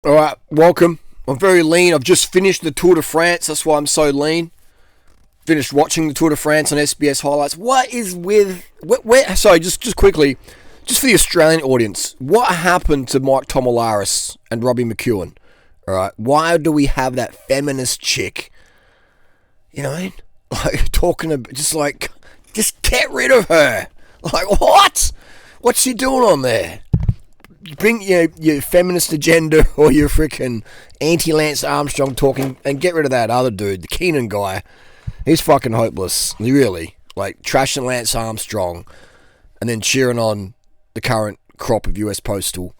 All right, welcome. I'm very lean. I've just finished the Tour de France. That's why I'm so lean. Finished watching the Tour de France on SBS highlights. What is with... Sorry, just quickly, just for the Australian audience, what happened to Mike Tomalaris and Robbie McEwen? All right, why do we have that feminist chick? You know what I mean? Like, talking about... Just get rid of her. Like, what? What's she doing on there? Bring your feminist agenda or your freaking anti-Lance Armstrong talking and get rid of that other dude, the Keenan guy. He's fucking hopeless, really. Like, trashing Lance Armstrong and then cheering on the current crop of US Postal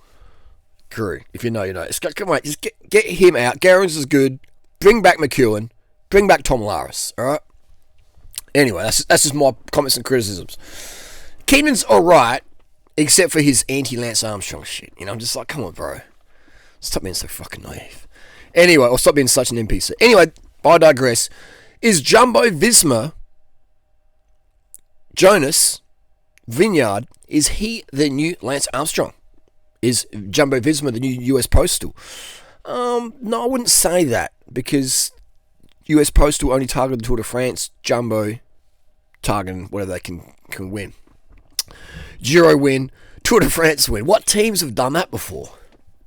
crew. If you know, you know. Come on, just get him out. Gerrans is good. Bring back McEwen. Bring back Tom Laris, alright? Anyway, that's just my comments and criticisms. Keenan's alright, except for his anti-Lance Armstrong shit. You know, I'm just like, come on, bro. Stop being so fucking naive. Anyway, or stop being such an NPC. Anyway, I digress. Is Jumbo Visma, Jonas Vingegaard, is he the new Lance Armstrong? Is Jumbo Visma the new US Postal? No, I wouldn't say that, because US Postal only targeted the Tour de France. Jumbo targeting whatever they can win. Giro win, Tour de France win. What teams have done that before?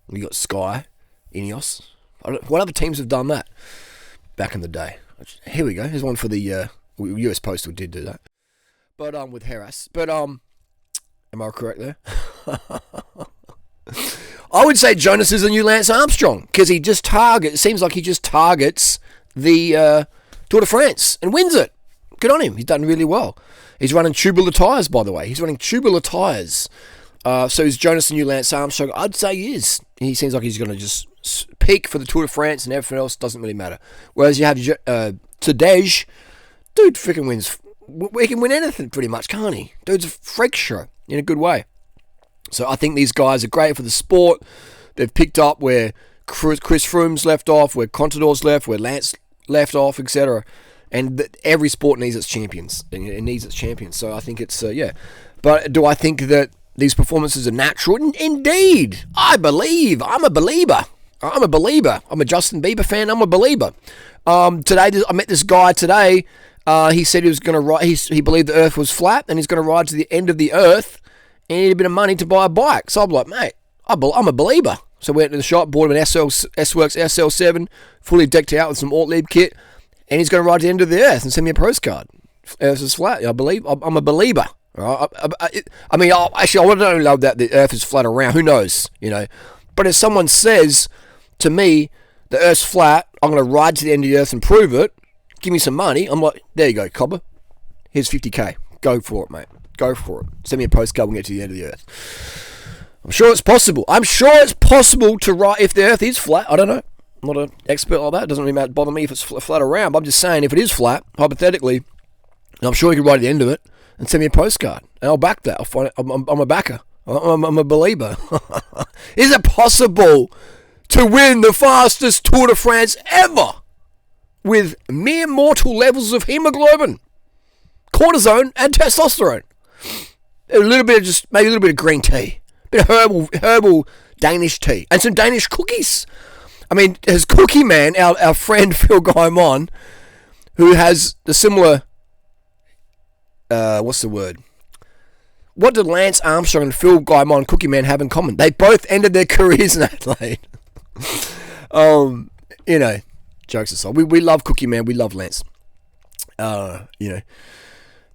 We got Sky, Ineos. What other teams have done that back in the day? Here we go. Here's one for the US Postal did do that, but with Harris. But am I correct there? I would say Jonas is the new Lance Armstrong, because he just targets. It seems like he just targets the Tour de France and wins it. Good on him. He's done really well. He's running tubular tyres, by the way. He's running tubular tyres. So is Jonas the new Lance Armstrong? I'd say he is. He seems like he's going to just peak for the Tour de France, and everything else doesn't really matter. Whereas you have Tadej, dude freaking wins. He can win anything pretty much, can't he? Dude's a freak show in a good way. So I think these guys are great for the sport. They've picked up where Chris Froome's left off, where Contador's left, where Lance left off, etc. And every sport needs its champions. It needs its champions. So I think it's, yeah. But do I think that these performances are natural? Indeed. I believe. I'm a believer. I'm a Justin Bieber fan. I'm a believer. Today, I met this guy today. He said he was going to ride. He believed the earth was flat, and he's going to ride to the end of the earth and he need a bit of money to buy a bike. So I'm like, mate, I'm a believer. So we went to the shop, bought him an S-Works SL7, fully decked out with some Ortlieb kit, and he's going to ride to the end of the earth and send me a postcard. Earth is flat. I believe. I'm a believer. Right? I mean, actually, I don't know that the earth is flat around. Who knows? You know. But if someone says to me, the earth's flat, I'm going to ride to the end of the earth and prove it, give me some money, I'm like, there you go, cobber. Here's 50k. Go for it, mate. Go for it. Send me a postcard, we'll get to the end of the earth. I'm sure it's possible. To ride if the earth is flat. I don't know. I'm not an expert like that. It doesn't really bother me if it's flat around. But I'm just saying, if it is flat, hypothetically, I'm sure you can ride to the end of it and send me a postcard. And I'll back that. I'm a backer. I'm a believer. Is it possible to win the fastest Tour de France ever with mere mortal levels of hemoglobin, cortisone, and testosterone? Maybe a little bit of green tea, a bit of herbal Danish tea, and some Danish cookies. I mean, as Cookie Man, our friend Phil Gaimon, who has the similar, what's the word? What did Lance Armstrong and Phil Gaimon, Cookie Man, have in common? They both ended their careers in Adelaide. You know, jokes aside, we love Cookie Man, we love Lance. You know,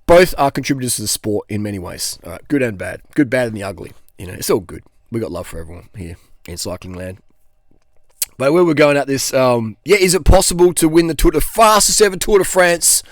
both are contributors to the sport in many ways. All right, good and bad, good, bad, and the ugly. You know, it's all good. We got love for everyone here in cycling land. But where we're going at this, is it possible to win the fastest ever Tour de France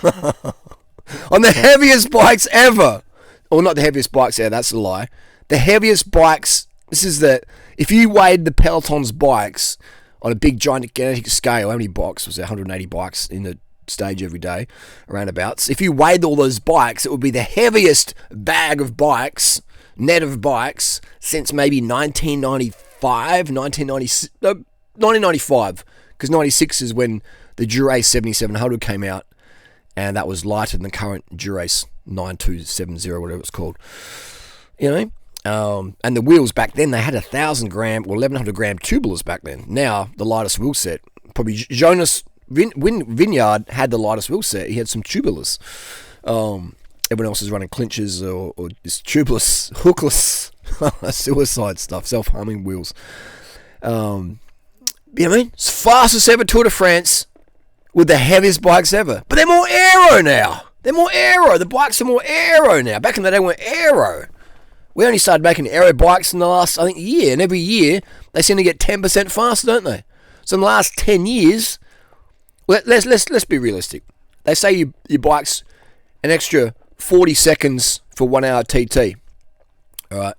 on the heaviest bikes ever? Or not the heaviest bikes ever, that's a lie. The heaviest bikes, if you weighed the Peloton's bikes on a big gigantic scale, how many bikes was there? 180 bikes in the stage every day, roundabouts. If you weighed all those bikes, it would be the heaviest bag of bikes, net of bikes, since maybe 1995, because 96 is when the Durace 7700 came out, and that was lighter than the current Durace 9270, whatever it's called. You know, And the wheels back then, they had 1,000 gram or 1,100 gram tubulars back then. Now, the lightest wheel set, probably Jonas Vingegaard had the lightest wheel set. He had some tubulars. Everyone else is running clinches or just tubeless, hookless, suicide stuff, self-harming wheels. You know what I mean? It's fastest ever Tour de France with the heaviest bikes ever. But they're more aero now. They're more aero. The bikes are more aero now. Back in the day, they weren't aero. We only started making aero bikes in the last, I think, year. And every year, they seem to get 10% faster, don't they? So in the last 10 years, let's be realistic. They say your bike's an extra 40 seconds for 1 hour TT. All right?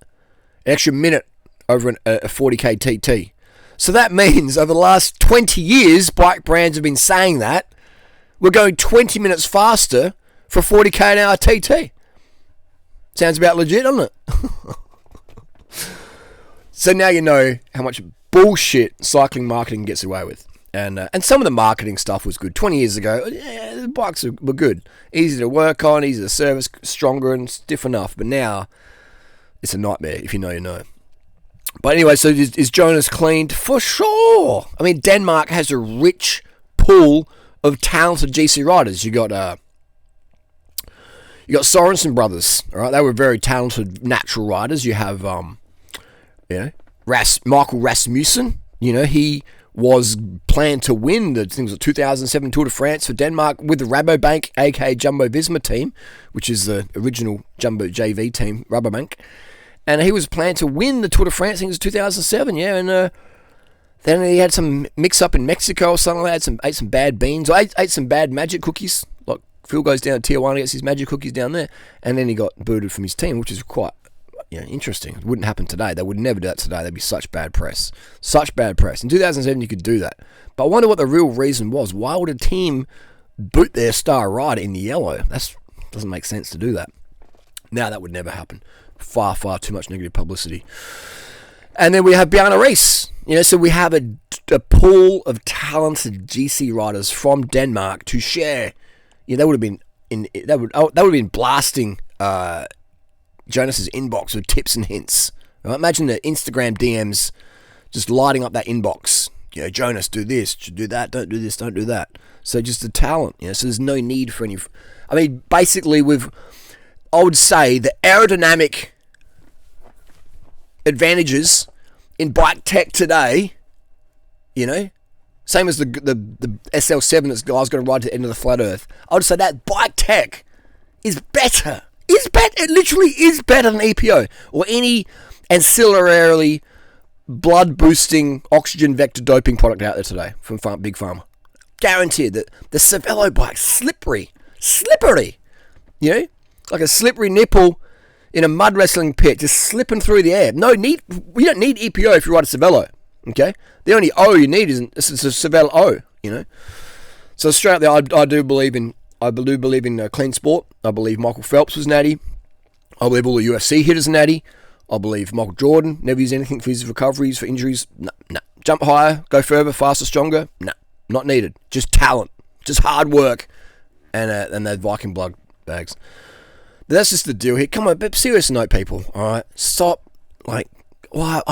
An extra minute over a 40k TT. So that means over the last 20 years, bike brands have been saying that we're going 20 minutes faster for 40k an hour TT. Sounds about legit, doesn't it? So now you know how much bullshit cycling marketing gets away with. And some of the marketing stuff was good. 20 years ago, yeah, the bikes were good. Easy to work on, easy to service, stronger and stiff enough. But now, it's a nightmare. If you know, you know. But anyway, so is Jonas cleaned? For sure. I mean, Denmark has a rich pool of talented GC riders. You got Sorensen brothers. All right, they were very talented natural riders. You have Michael Rasmussen. You know, he was planned to win the 2007 Tour de France for Denmark with the Rabobank, aka Jumbo Visma team, which is the original Jumbo JV team, Rabobank. And he was planned to win the Tour de France, I think it was 2007, yeah. And then he had some mix-up in Mexico or something like that, ate some bad beans, or ate some bad magic cookies. Like, Phil goes down to Tijuana, gets his magic cookies down there, and then he got booted from his team, which is quite interesting. It wouldn't happen today. They would never do that today. There'd be such bad press. Such bad press. In 2007, you could do that. But I wonder what the real reason was. Why would a team boot their star rider in the yellow? That doesn't make sense to do that. Now that would never happen. Far, far too much negative publicity. And then we have Bjarne Riis. So we have a pool of talented GC riders from Denmark to share. They would have been blasting Jonas's inbox with tips and hints. Right? Imagine the Instagram DMs just lighting up that inbox. Jonas, do this, do that, don't do this, don't do that. So just the talent. So there's no need for any. I mean, basically, I would say the aerodynamic advantages in bike tech today, same as the SL7 that guy's going to ride to the end of the flat earth. I would say that bike tech is better. It literally is better than EPO or any ancillarily blood-boosting oxygen vector doping product out there today from Big Pharma. Guaranteed that the Cervelo bike's slippery. Like a slippery nipple in a mud wrestling pit, just slipping through the air. We don't need EPO if you ride a Cervelo. Okay, the only O you need is a Cervelo O. So straight out there, I do believe in clean sport. I believe Michael Phelps was natty. I believe all the UFC hitters are natty. I believe Michael Jordan never used anything for his recoveries, for injuries. No. Jump higher, go further, faster, stronger. No, not needed. Just talent, just hard work, and that Viking blood bags. But that's just the deal here. Come on, but serious note, people. All right, stop. I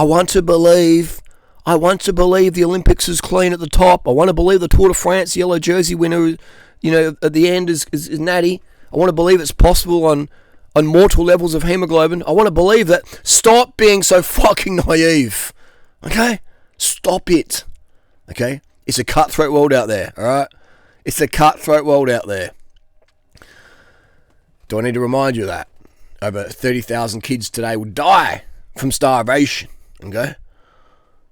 want to believe the Olympics is clean at the top. I want to believe the Tour de France yellow jersey winner, at the end is natty. I want to believe it's possible on mortal levels of hemoglobin. I want to believe that. Stop being so fucking naive. Okay? Stop it. Okay? It's a cutthroat world out there, alright? It's a cutthroat world out there. Do I need to remind you of that? Over 30,000 kids today would die from starvation. Okay?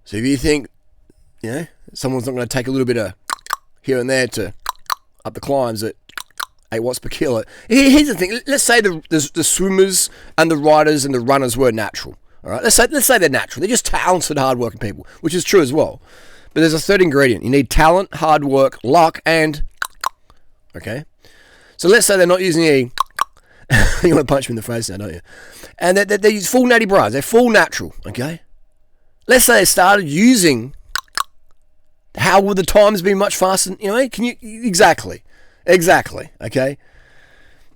So if you think, someone's not going to take a little bit of here and there to up the climbs at 8 watts per kilo. Here's the thing. Let's say the swimmers and the riders and the runners were natural. All right. Let's say they're natural. They're just talented, hard-working people, which is true as well. But there's a third ingredient. You need talent, hard work, luck, and okay. So let's say they're not using any. You want to punch me in the face now, don't you? And they use full natty bras. They're full natural. Okay. Let's say they started using. How would the times be much faster? Can you exactly? Okay.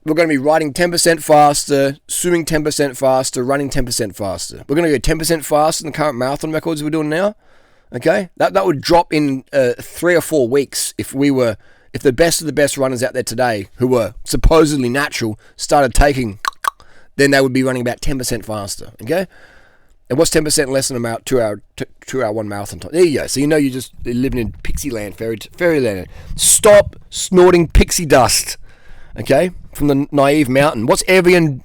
we're going to be riding 10% faster, swimming 10% faster, running 10% faster. We're going to go 10% faster than the current marathon records we're doing now. Okay? That would drop in 3 or 4 weeks if the best of the best runners out there today who were supposedly natural started taking, then they would be running about 10% faster. Okay? And what's 10% less than about 2 hour 1 marathon time? There you go. So you know you're just living in pixie land, fairyland. Stop snorting pixie dust. Okay? From the naive mountain. What's Evian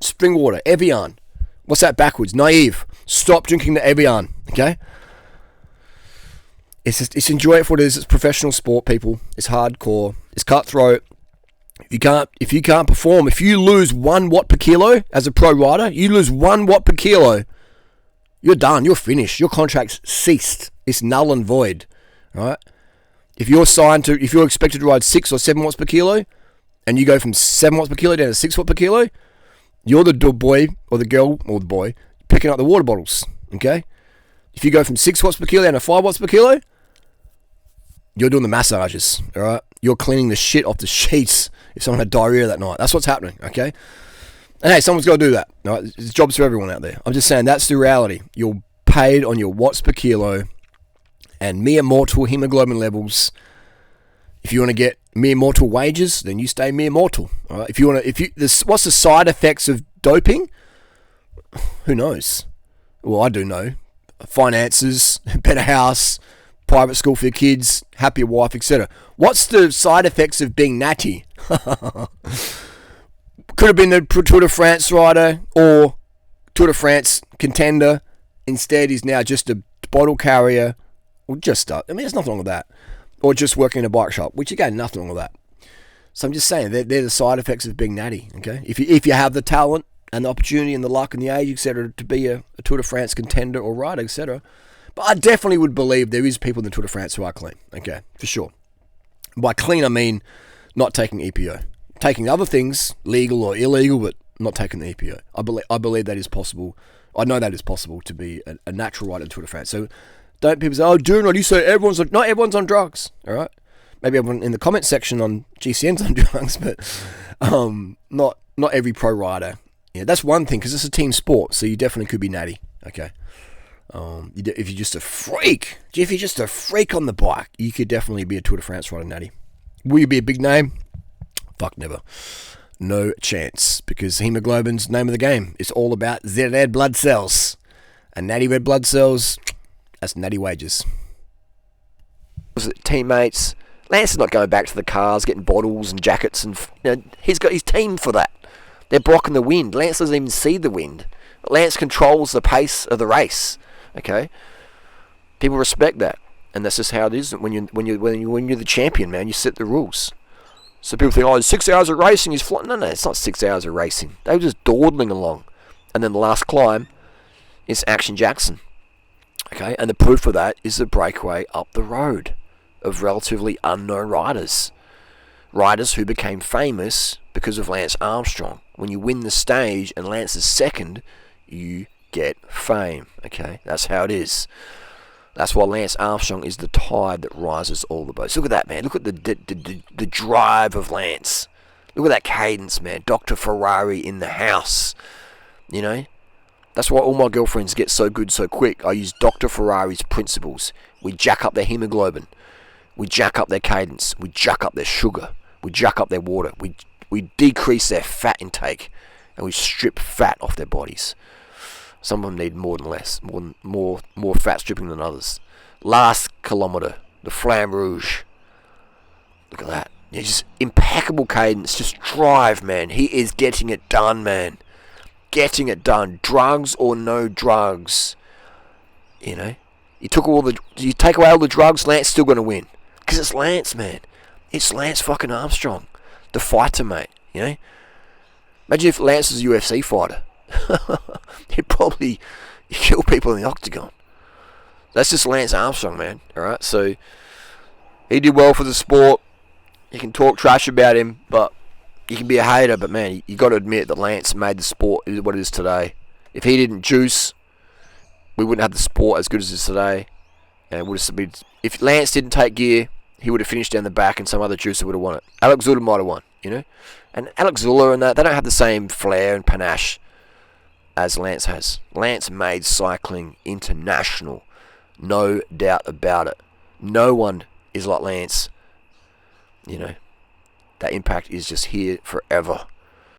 spring water? Evian. What's that backwards? Naive. Stop drinking the Evian. Okay? It's enjoy it for what it is. It's professional sport, people. It's hardcore. It's cutthroat. If you can't perform, if you lose 1 watt per kilo as a pro rider, you lose 1 watt per kilo, you're done. You're finished. Your contract's ceased. It's null and void. Right? If you're expected to ride 6 or 7 watts per kilo, and you go from 7 watts per kilo down to 6 watts per kilo, you're the boy or the girl or the boy picking up the water bottles. Okay? If you go from 6 watts per kilo down to 5 watts per kilo, you're doing the massages. All right? You're cleaning the shit off the sheets if someone had diarrhea that night. That's what's happening. Okay? And hey, someone's got to do that. All right? There's jobs for everyone out there. I'm just saying that's the reality. You're paid on your watts per kilo and mere mortal hemoglobin levels. If you want to get mere mortal wages, then you stay mere mortal. All right? What's the side effects of doping? Who knows? Well, I do know. Finances, better house, private school for your kids, happier wife, etc. What's the side effects of being natty? Could have been the Tour de France rider or Tour de France contender. Instead, he's now just a bottle carrier. Or just there's nothing wrong with that. Or just working in a bike shop, which again, nothing wrong with that. So I'm just saying, they're the side effects of being natty. Okay, if you have the talent and the opportunity and the luck and the age, etc., to be a Tour de France contender or rider, etc. But I definitely would believe there is people in the Tour de France who are clean. Okay, for sure. By clean, I mean not taking EPO, taking other things, legal or illegal, but not taking the EPO. I believe that is possible. I know that is possible to be a natural rider in Tour de France. So don't people say, "Oh, Jonas, you say not everyone's on drugs." All right, maybe everyone in the comment section on GCN's on drugs, but not every pro rider. Yeah, that's one thing because it's a team sport, so you definitely could be natty. Okay. If you're just a freak, on the bike, you could definitely be a Tour de France rider natty. Will you be a big name? Fuck, never. No chance, because hemoglobin's the name of the game. It's all about red blood cells. And natty red blood cells, that's natty wages. Teammates, Lance is not going back to the cars, getting bottles and jackets, and he's got his team for that. They're blocking the wind. Lance doesn't even see the wind. Lance controls the pace of the race. Okay, people respect that, and that's just how it is. When you're the champion, man, you set the rules. So people think, 6 hours of racing is flying. No, it's not 6 hours of racing. They were just dawdling along, and then the last climb is Action Jackson. Okay, and the proof of that is the breakaway up the road of relatively unknown riders who became famous because of Lance Armstrong. When you win the stage and Lance is second, you get fame. Okay, that's how it is. That's why Lance Armstrong is the tide that rises all the boats. Look at that, man. Look at the drive of Lance. Look at that cadence, man. Dr. Ferrari in the house. That's why all my girlfriends get so good so quick. I use Dr. Ferrari's principles. We jack up their hemoglobin. We jack up their cadence. We jack up their sugar. We jack up their water. We decrease their fat intake, and we strip fat off their bodies. Some of them need more than less, more fat stripping than others. Last kilometre, the Flamme Rouge. Look at that. Just impeccable cadence. Just drive, man. He is getting it done, man. Getting it done. Drugs or no drugs. You take away all the drugs, Lance still going to win. Because it's Lance, man. It's Lance fucking Armstrong. The fighter, mate. Imagine if Lance was a UFC fighter. He'd probably kill people in the octagon. That's just Lance Armstrong, man. Alright, so he did well for the sport. You can talk trash about him, but you can be a hater, but man, you got to admit that Lance made the sport what it is today. If he didn't juice, we wouldn't have the sport as good as it is today. And it would have been, if Lance didn't take gear, he would have finished down the back and some other juicer would have won it. Alex Zutter might have won. you know. And Alex Zula and that, they don't have the same flair and panache as Lance has. Lance made cycling international. No doubt about it. No one is like Lance. You know, that impact is just here forever.